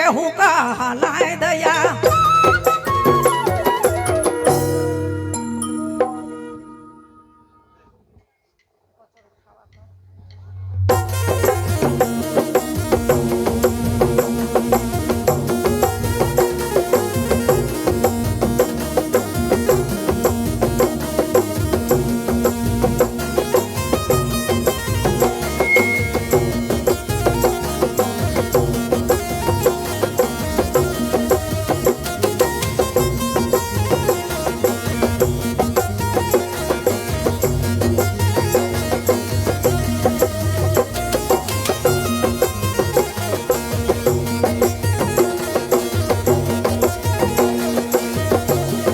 केहू का हलाए दया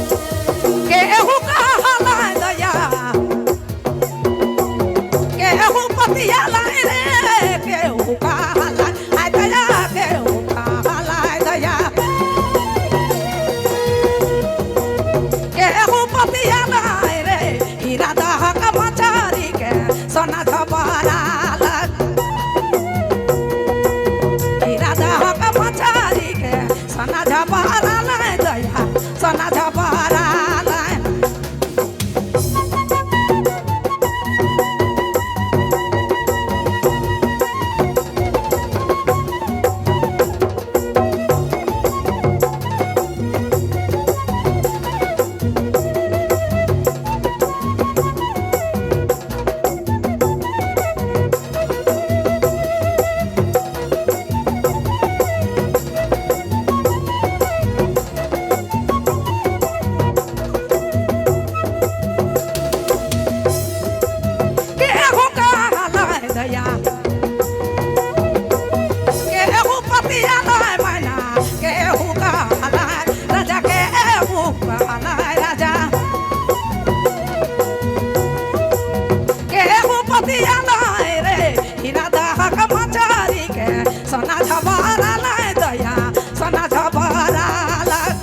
केहू का हलाए दया केहू पतिया लाए रे केहू का हलाए दया केहू का हलाए दया केहू पतिया लाए रे हीरा दाह का मचारी के सोना झपरा हीरा दाह का मचारी के सोना झपरा लाए दया सोना झपरा केहू का हलाए दया केहू पतिया लाए मैना केहू का हलाए राजा केहू का हलाए राजा केहू पतिया लाए रे हीरा दाह का मचारी के सोना झपरा लाए दया सोना झपरा लाए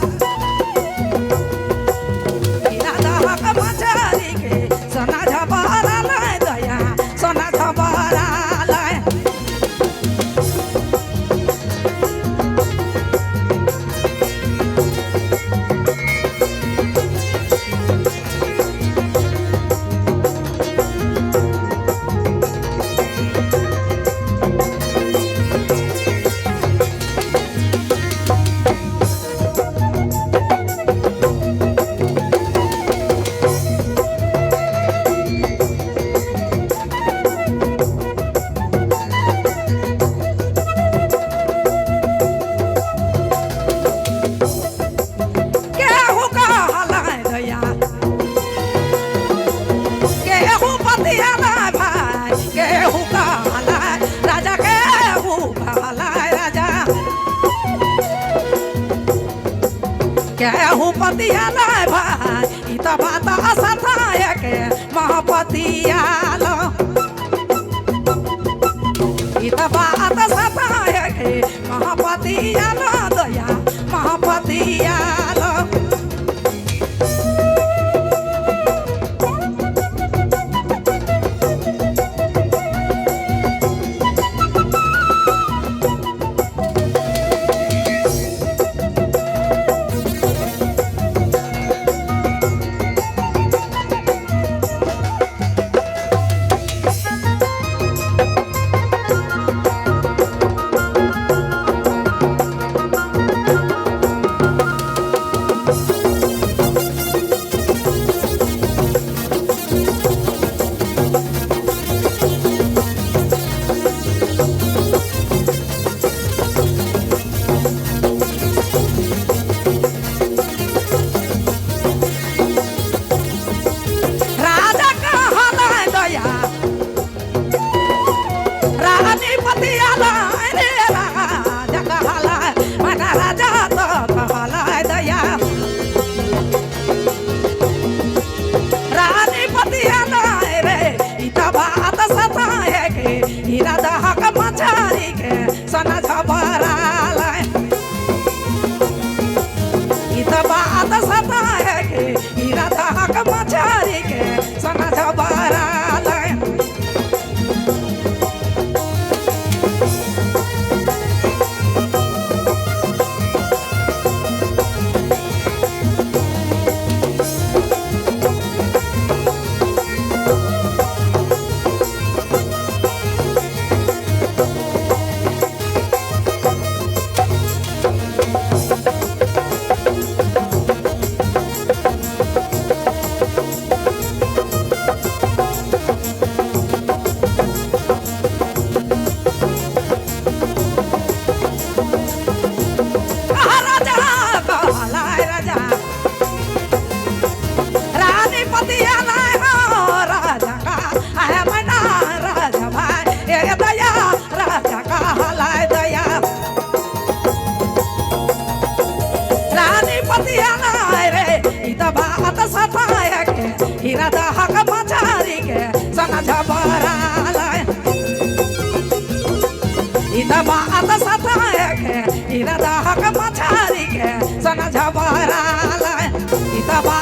हीरा दाह का मचारी के सोना झपरा लाए दया सोना झपरा लाए केहू का हलाए दया केहू पतिया लाए भाई केहू का हलाए राजा केहू का हलाए राजा केहू पतिया लाए भाई इ त बात सताए के महापतिया लो इ त बात सताए के महापतिया लो दया महापतिया लो हिरा दाहक मछारी के सोना झबराला इता बा